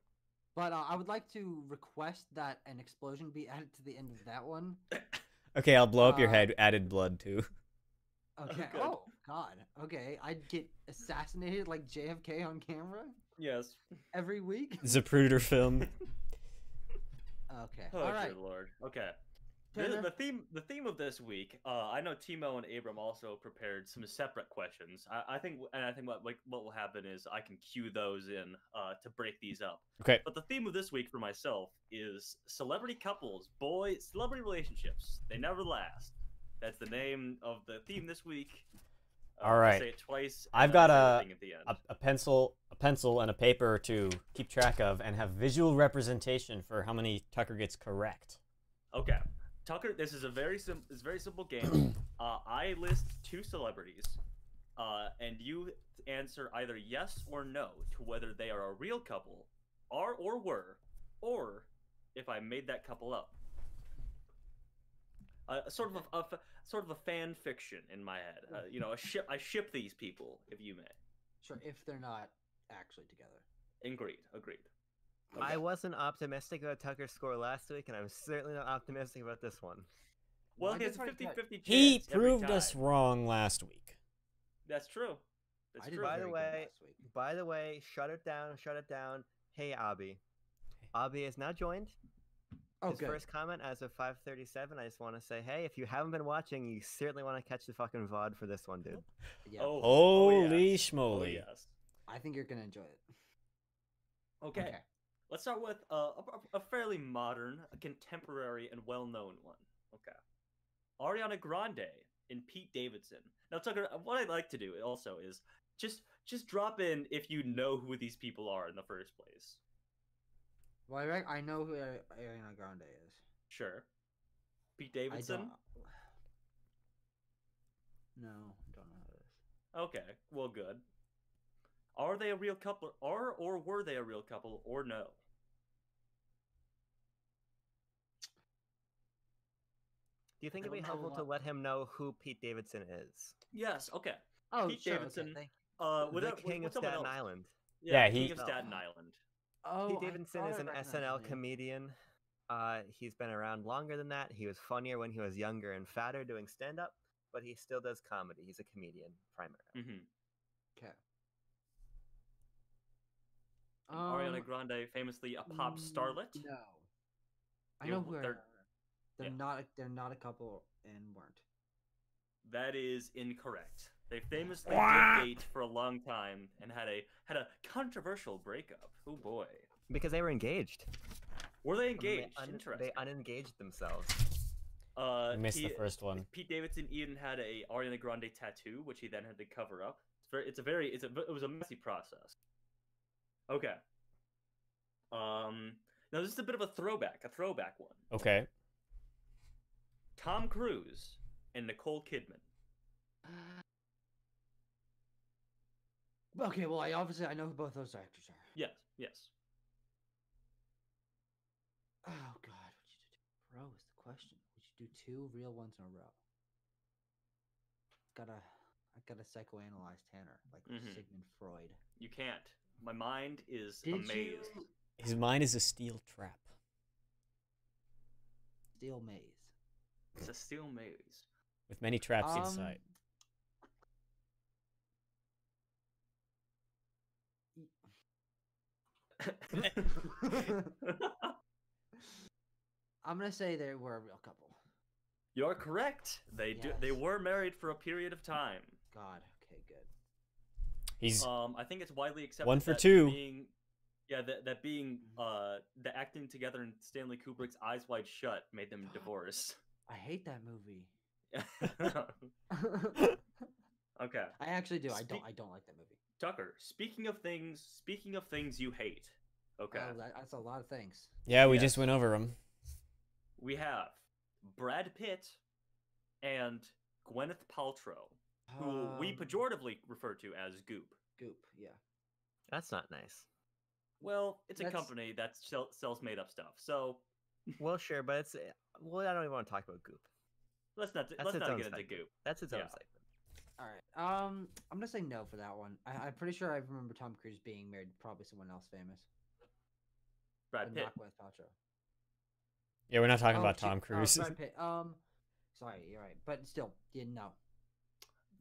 But I would like to request that an explosion be added to the end of that one. Okay, I'll blow up your Uh, head. Added blood too. Okay. good. Oh God. Okay. I'd get assassinated like JFK on camera Yes. every week. Zapruder film. Okay. Oh, All dear right. Lord. Okay. Tanner? The theme of this week. I know Timo and Abram also prepared some separate questions. I think what will happen is I can cue those in to break these up. Okay. But the theme of this week for myself is celebrity couples, celebrity relationships. They never last. That's the name of the theme this week. All right. I say it twice. I've And got I say the thing at the end. a pencil, and a paper to keep track of, and have visual representation for how many Tucker gets correct. Okay, Tucker. This is a very simple game. I list two celebrities, and you answer either yes or no to whether they are a real couple, are or were, or if I made that couple up. Sort of a fan fiction in my head. I ship these people, if you may. Sure. If they're not actually together. Agreed. Okay. I wasn't optimistic about Tucker's score last week, and I'm certainly not optimistic about this one. Well, I he has did a pretty good. 50-50 chance. He every proved us time. wrong last week. That's true. That's I did true. By very the good way, last week. By the way, shut it down. Hey, Abby. Abby is now joined. Oh, His good. first comment as of 5:37. I just want to say, hey, if you haven't been watching, you certainly want to catch the fucking VOD for this one, dude. Yeah. Holy yes. schmoly. Oh, yes. I think you're gonna enjoy it. Okay. Let's start with a fairly modern, a contemporary, and well-known one. Okay. Ariana Grande and Pete Davidson. Now, Tucker, what I'd like to do also is just drop in if you know who these people are in the first place. Well, I know who Ariana Grande is. Sure. Pete I Davidson? don't. No, I don't know who it is. Okay, well, good. Are they a real couple? Or were they a real couple, or no? Do you think I it'd be don't know helpful to what- let him know who Pete Davidson is? Yes, okay. Oh, Pete sure, Davidson. Okay, The king of someone Staten else. Island. Yeah, King he- of Staten Island. Oh, Pete I Davidson thought is I an recognized SNL his name. comedian. He's been around longer than that. He was funnier when he was younger and fatter doing stand-up, but he still does comedy. He's a comedian primarily. Mm-hmm. Okay. Ariana Grande, famously a pop starlet. No. I You- know who they they're- are. They're yeah. not. They're not a couple and weren't. That is incorrect. They famously Wah! did date for a long time and had a controversial breakup. Oh boy. Because they were engaged. Were they They engaged? Interesting. They unengaged themselves. I missed the first one. Pete Davidson even had a Ariana Grande tattoo, which he then had to cover up. It was a messy process. Okay. Now this is a bit of a throwback one. Okay. Tom Cruise and Nicole Kidman. Okay, well, I know who both those actors are. Yes. Oh God, would you do bro? Is the question? Would you do two real ones in a row? I gotta psychoanalyze Tanner like Mhm. Sigmund Freud. You can't. My mind is Did amazed. you His mind is a steel trap. Steel Maze? It's a steel maze. With many traps Um, inside. I'm gonna say they were a real couple. You're correct. They Yes. were married for a period of time. God. Okay. Good. He's I think it's widely accepted. One for that two. Being, that being the acting together in Stanley Kubrick's Eyes Wide Shut made them divorce. I hate that movie. Okay, I actually do. I Speak- don't like that movie. Tucker. Speaking of things you hate. Okay, Oh, that's a lot of things. yeah, we Yes. just went over him. we have Brad Pitt and Gwyneth Paltrow, who we Um, pejoratively refer to as Goop. Goop. Yeah. That's not nice. Well, it's a That's- company that sells made up stuff. So Well, sure, but it's well. I don't even want to talk about Goop. let's not its get own into segment. Goop. That's its own Yeah. segment. All right. I'm gonna say no for that one. I'm pretty sure I remember Tom Cruise being married to probably someone else famous. Brad but Pitt. not Gwyneth Paltrow. Yeah, we're not talking Oh, about shit, Tom Cruise. Brad Pitt. Sorry, you're right, but still, didn't know.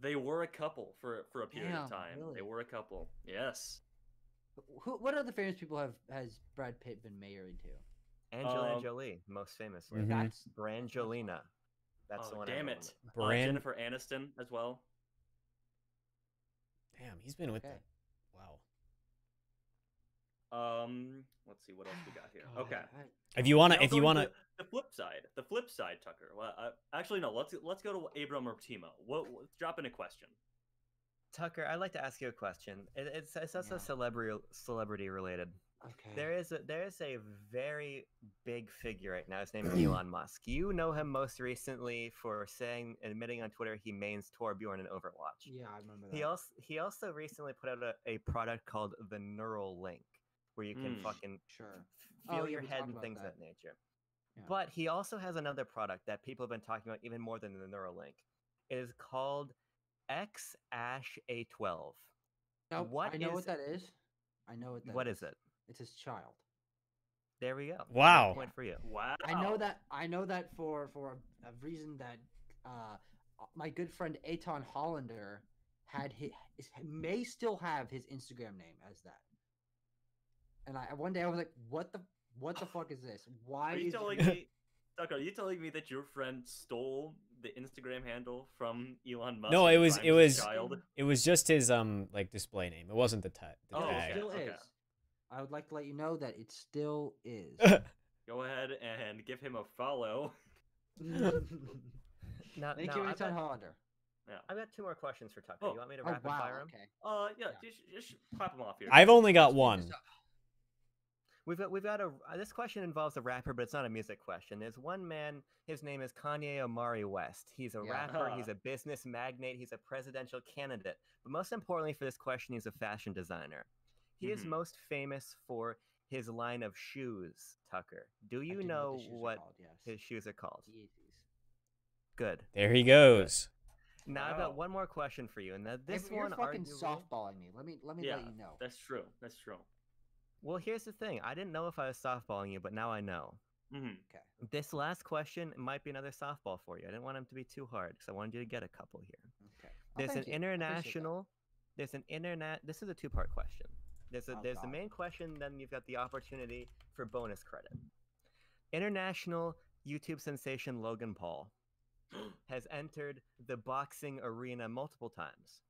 They were a couple for a period of Damn, time. really? They were a couple. Yes. What other famous people has Brad Pitt been married to? Angelina Jolie, most famously. Mhm. That's Brangelina. That's the Oh, one. I damn remember. it. Bran- Jennifer Aniston as well. Damn, he's been with Okay. that. Wow. Let's see what else we got here. God, Okay. If you wanna, Now if you going wanna, to the flip side, Tucker. Well, actually, no. Let's go to Abram or Timo. Drop in a question. Tucker, I'd like to ask you a question. It's also Yeah. celebrity related. Okay. There is a very big figure right now. His name is Elon Musk. You know him most recently for admitting on Twitter he mains Torbjorn in Overwatch. Yeah, I remember that. He also recently put out a product called the Neural Link, where you can fucking Sure. feel Oh, yeah, your we head talked and about things of that. that nature. Yeah. But he also has another product that people have been talking about even more than the Neuralink. It is called X-Ash A12. Nope, What I know is- what that is. I know what that What is it? It's his child. There we go. Wow. 1 point for you. Wow. I know that for a reason that my good friend Aton Hollander may still have his Instagram name as that. And one day I was like, what the fuck is this? Why Are you is telling me, Tucker? Are you telling me that your friend stole the Instagram handle from Elon Musk? No, and it was- rhymed it his was- child? it was just his like display name. It wasn't the tag. Oh, It okay. still is. I would like to let you know that it still is. Go ahead and give him a follow. Thank you, Aton Hollander. Yeah. I've got 2 more questions for Tucker. Oh. You want me to Oh rapid wow. fire him? Okay. Yeah. Yeah. Just clap him off here. I've only got Speed one. this up. We've got this question involves a rapper, but it's not a music question. There's one man. His name is Kanye Omari West. He's a Yeah. rapper. He's a business magnate. He's a presidential candidate. But most importantly for this question, he's a fashion designer. He is Mhm. most famous for his line of shoes. Tucker, do I you do know the shoes are what called, yes. his shoes are called? Yeezys. Good. There he goes. Now I've Wow. got one more question for you, and this You're one fucking arguably. softballing me. Let me Yeah, let you know. that's true. That's true. Well, here's the thing. I didn't know if I was softballing you, but now I know. Mm-hmm. This last question might be another softball for you. I didn't want him to be too hard because I wanted you to get a couple here. Okay. There's an thank you. I appreciate that. international. There's an internet. This is a 2-part question. There's the God. main question, then you've got the opportunity for bonus credit. International YouTube sensation Logan Paul has entered the boxing arena multiple times.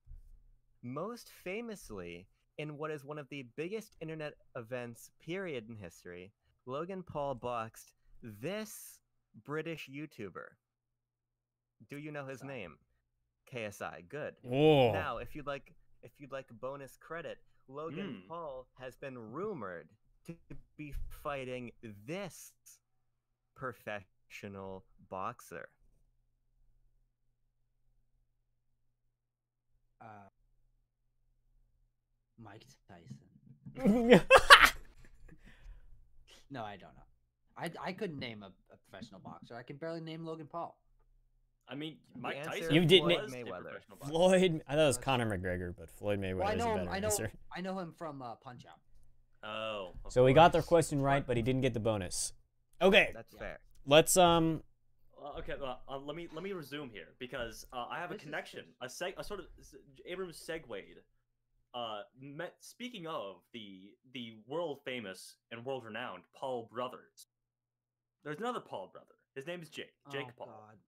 Most famously, in what is one of the biggest internet events period in history, Logan Paul boxed this British YouTuber. Do you know his KSI. name? KSI. Good. Whoa. Now, if you'd like bonus credit, Logan Paul has been rumored to be fighting this professional boxer. Mike Tyson. No, I don't know. I couldn't name a professional boxer. I can barely name Logan Paul. I mean, The Mike answer Tyson You didn't- was a Mayweather. professional boxer. Floyd. I thought it was That's Conor McGregor, but Floyd Mayweather Well, I is know a him. better answer. I know him from Punch Out. Oh. of So we got their course. question right, but he didn't get the bonus. Okay, That's Yeah. fair. let's Okay, let me resume here because I have a This is connection, a sort of Abrams segued. Speaking of the world famous and world renowned Paul brothers, there's another Paul brother. His name is Jake Oh, Paul, God.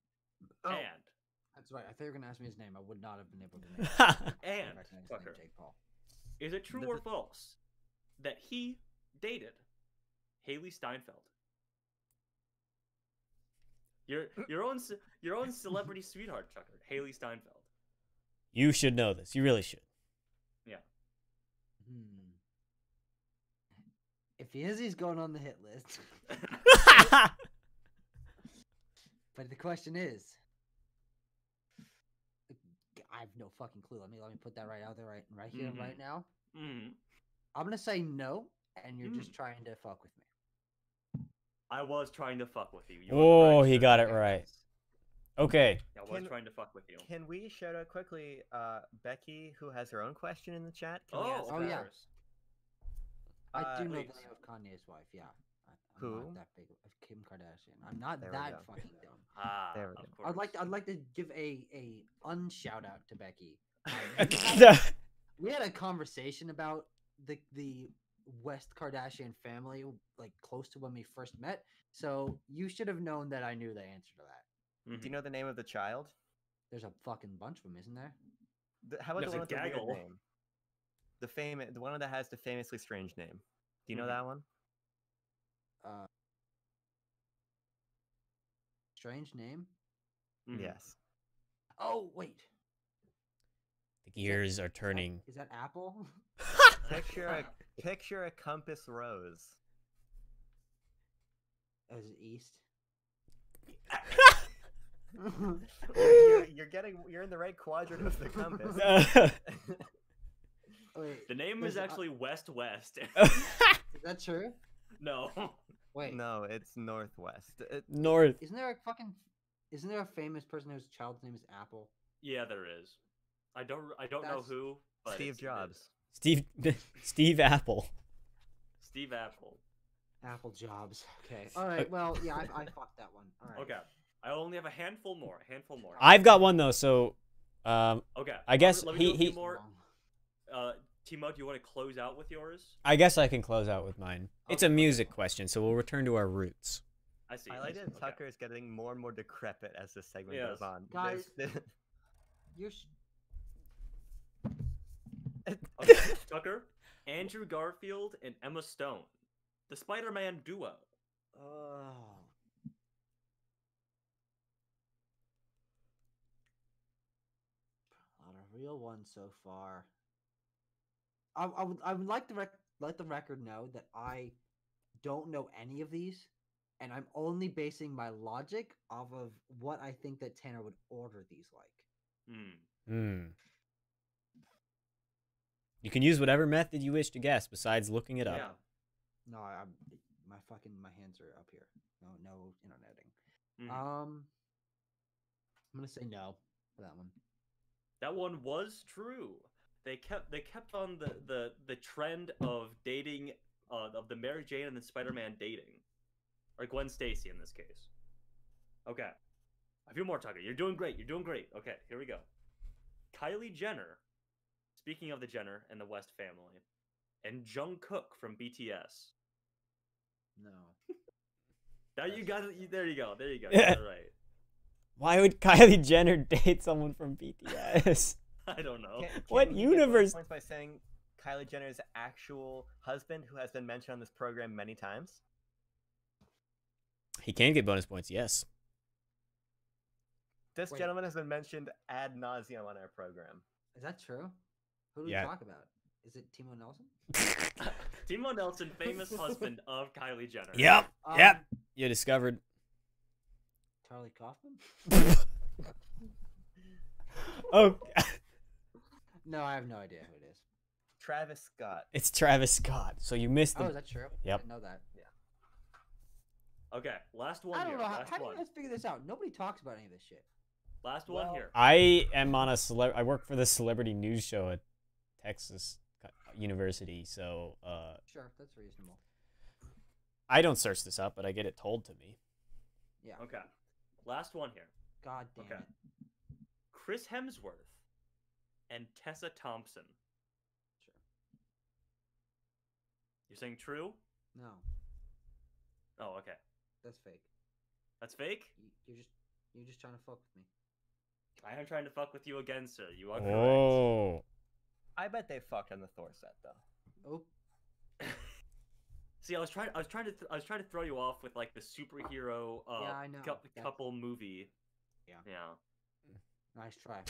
and That's right. I thought you were gonna ask me his name. I would not have been able to name. and recognize his name, Tucker, Jake Paul. is it true The- or false that he dated Haley Steinfeld? Your own celebrity sweetheart, Tucker, Haley Steinfeld. you should know this. You really should. If he is, he's going on the hit list. But the question is, I have no fucking clue. Let me put that right out there, right here, and right now. Mm. I'm gonna say no, and you're just trying to fuck with me. I was trying to fuck with you. Oh, he got it right. Okay. I was Can- trying to fuck with you. Can we shout out quickly Becky, who has her own question in the chat? Can we Oh, ask oh, her? yeah. I do know wait. the name of Kanye's wife. Yeah. I'm Who? not that big of Kim Kardashian. I'm not There we that go. fucking dumb. Ah, There we of go. course. I'd like to give a unshout out to Becky. We had a conversation about the West Kardashian family like close to when we first met. So you should have known that I knew the answer to that. Mhm. Do you know the name of the child? There's a fucking bunch of them, isn't there? How about There's the a one with the weird gaggle. name? The one that has the famously strange name. Do you know Mhm. that one? Strange name. Mhm. Yes. Oh wait, The gears are turning. is that Apple? Picture a compass rose. As east. You're in the right quadrant of the compass. Wait, The name is actually West West. is that true? No. Wait, No, it's northwest. North. isn't there a famous person whose child's name is Apple? Yeah, there is. I don't know That's- who, but Steve it is. Jobs. Steve Apple. Steve Apple. Apple Jobs. Okay. All right. Well, yeah, I fucked that one. All right. Okay. I only have a handful more. I've got one though, so Okay. I guess let me do a few he more. Timo, do you want to close out with yours? I guess I can close out with mine. It's a Okay. music question, so we'll return to our roots. I see. I like that Okay. Tucker is getting more and more decrepit as this segment Yes. goes on. Guys. This- You're. Okay, Tucker, Andrew Garfield, and Emma Stone, the Spider-Man duo. Oh. Not a real one so far. I would like to let the record know that I don't know any of these, and I'm only basing my logic off of what I think that Tanner would order these like. Hmm. You can use whatever method you wish to guess besides looking it up. Yeah. No, my hands are up here. No interneting. Mhm. I'm gonna say no for that one. That one was true. They kept on the trend of dating of the Mary Jane and the Spider-Man dating, or Gwen Stacy in this case. Okay, a few more, Tucker. You're doing great. Okay, here we go. Kylie Jenner. Speaking of the Jenner and the West family, and Jungkook from BTS. No. Now you got it. There you go. You got it right. Why would Kylie Jenner date someone from BTS? I don't know. What we get bonus universe? Points by saying Kylie Jenner's actual husband, who has been mentioned on this program many times. He can get bonus points, yes. This Wait. gentleman has been mentioned ad nauseum on our program. Is that true? Who do Yeah. we talk about? Is it Timo Nelson? Timo Nelson, famous husband of Kylie Jenner. Yep. Um, Yep. You discovered. Charlie Kaufman? Oh, No, I have no idea who it is. Travis Scott. it's Travis Scott. So you missed Oh, the. is that true? Yep. I didn't know that. Okay, last one I don't here. know. How Last do you one. guys figure this out? Nobody talks about any of this shit. Last one Well, here. I am on I work for the celebrity news show at Texas University, so Sure, that's reasonable. I don't search this up, but I get it told to me. Yeah. Okay. Last one here. God damn Okay. it. Chris Hemsworth and Tessa Thompson. Sure. You're saying true? No, Oh, okay. that's fake. That's fake? You're just trying to fuck with me. I am trying to fuck with you again, sir. You are correct. Oh. I bet they fucked on the Thor set though. Oh, See, I was trying to throw you off with like the superhero Yeah, I know. That's- couple movie. Yeah. Yeah. nice try.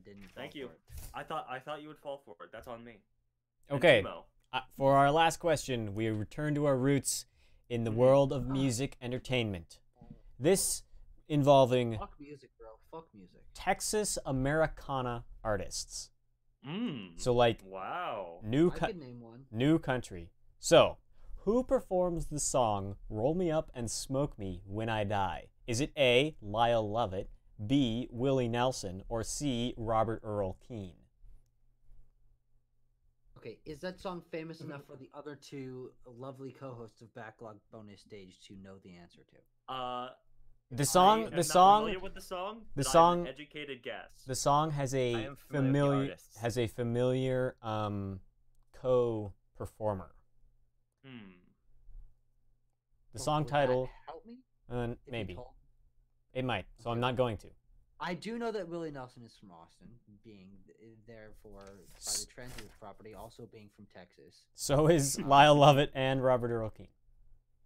Didn't. Thank fall you. for it. I thought you would fall for it. That's on me. And Okay. Timo. For our last question, we return to our roots in the world of music entertainment. This involving Fuck music, bro. Fuck music. Texas Americana artists. Mm. So like Wow. new I could name one. new country. So, who performs the song "Roll Me Up and Smoke Me When I Die"? Is it A. Lyle Lovett, B. Willie Nelson, or C. Robert Earl Keen? Okay, is that song famous enough for the other two lovely co-hosts of Backlog Bonus Stage to know the answer to? The song, I am the not song, familiar with the song. the but I have song- an educated guess. the song has I a am familiar with the familiar artists. co-performer. The song Would that title, help me? If you maybe told? it might. So Okay. I'm not going to. I do know that Willie Nelson is from Austin, being therefore by the transit property, also being from Texas. So is Lyle Lovett and Robert Earl Keen.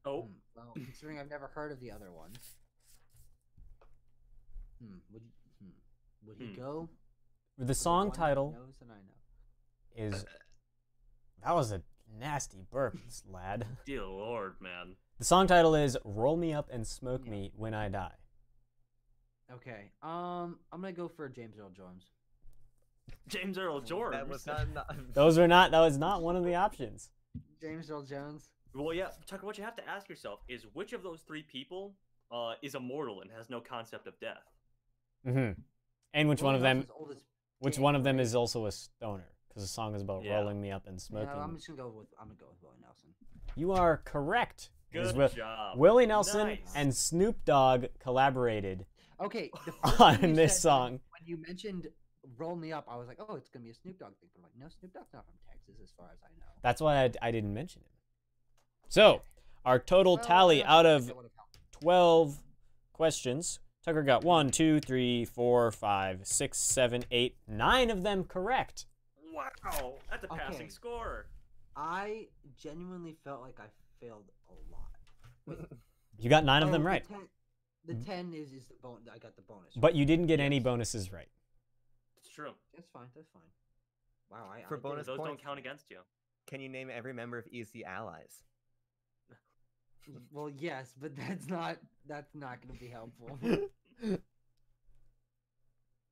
Oh, Well, considering I've never heard of the other one, would he go? The for song one he title knows and I know. is. That was a nasty burp, lad. dear Lord, man. The song title is "Roll Me Up and Smoke Yeah. Me When I Die." Okay. I'm gonna go for James Earl Jones. James Earl Jones. That was not. Those were not. That was not one of the options. James Earl Jones. Well, yeah, Tucker. What you have to ask yourself is which of those three people is immortal and has no concept of death. Mm-hmm. And which one Willie of them? Nelson's old as Which damn, one of them right? is also a stoner? Because the song is about Yeah. rolling me up and smoking. Yeah, I'm me. just gonna go with Willie Nelson. You are correct. It is Good job. Willie Nelson Nice. and Snoop Dogg collaborated Okay, the first on thing you this said song. when you mentioned "Roll Me Up," I was like, "Oh, it's gonna be a Snoop Dogg thing." But I'm like, no, Snoop Dogg's not from Texas, as far as I know. That's why I didn't mention him. So, our total Well, tally yeah, out that of would've helped. 12 questions, Tucker got 1, 2, 3, 4, 5, 6, 7, 8, 9 of them correct. Wow, that's a passing Okay. score. I genuinely felt like I failed a lot. Wait, You got 9 of oh, them the right. 10 The 10 is the bonus. I got the bonus. But you didn't get any Yes. bonuses right. It's true. That's fine. That's fine. Wow. For I did bonus Those points. don't count against you. Can you name every member of Easy Allies? Well, yes, but that's not going to be helpful.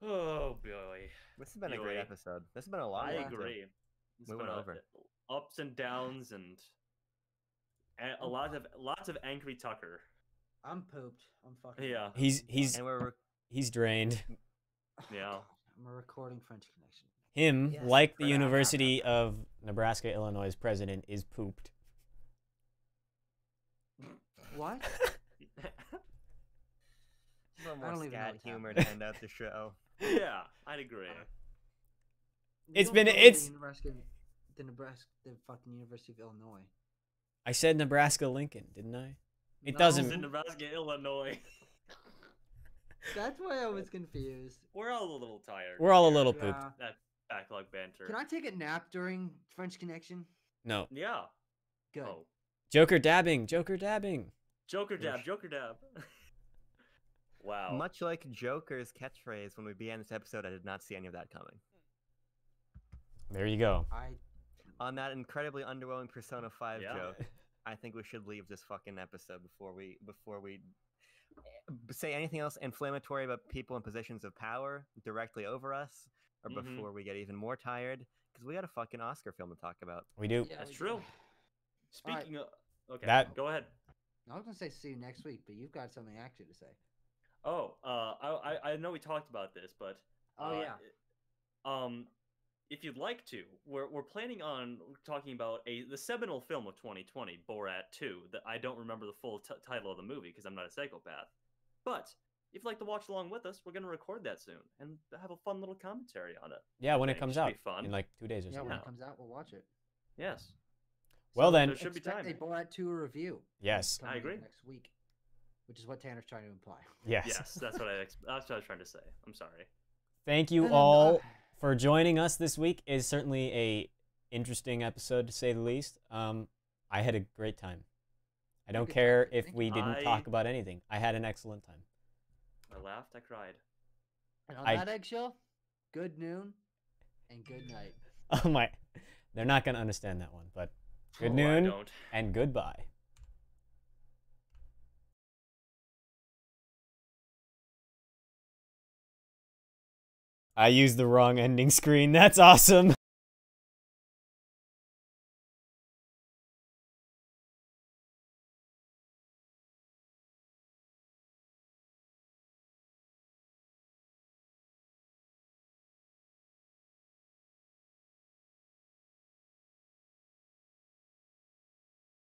Oh boy, This has been a You're great right. episode. This has been a long I one. too. agree. It's We been went over. ups and downs and a lots of angry Tucker. I'm pooped. I'm fucking. Yeah. He's And we're drained. Yeah. I'm a recording French connection. Him, Yes, like the crap. University of Nebraska, Illinois' president, is pooped. What? a little I more don't even know scat what's humor happening. to end out the show. Yeah, I'd agree. It's You been- don't go to it's- the fucking University of Illinois. I said Nebraska Lincoln, didn't I? It No. doesn't. It's in Nebraska, Illinois. That's why I was confused. We're all a little tired. We're all a here. little pooped. Yeah. That backlog banter. Can I take a nap during French Connection? No. Yeah. Good. Oh. Joker dabbing. Joker dabbing. Joker Yes. dab. Joker dab. Wow. Much like Joker's catchphrase when we began this episode, I did not see any of that coming. There you go. On that incredibly underwhelming Persona 5 Yeah. joke, I think we should leave this fucking episode before we say anything else inflammatory about people in positions of power directly over us, or Mhm. before we get even more tired, because we got a fucking Oscar film to talk about. We do. Yeah, That's we true. do. Speaking of, okay, That- go ahead. I was gonna say see you next week, but you've got something actually to say. Oh, I know we talked about this, but Oh, yeah. If you'd like to, we're planning on talking about the seminal film of 2020, Borat 2. That I don't remember the full title of the movie because I'm not a psychopath. But if you'd like to watch along with us, we're gonna record that soon and have a fun little commentary on it. Yeah, when it think comes should out be fun. in like 2 days or Yeah, something. when Yeah. it comes out, we'll watch it. Yes. Well, So then- there should be Expect time. a Borat 2 review. Yes. coming agree. Next week, which is what Tanner's trying to imply. Yes. Yes, that's what that's what I was trying to say. I'm sorry. Thank you And then, all for joining us this week. It's certainly a interesting episode to say the least. I had a great time. I don't good care time. if Thank we you. didn't talk about anything. I had an excellent time. I laughed. I cried. And on I- that eggshell, good noon and good night. Oh my, they're not gonna understand that one, but good Oh, I noon don't. and goodbye. I used the wrong ending screen. That's awesome.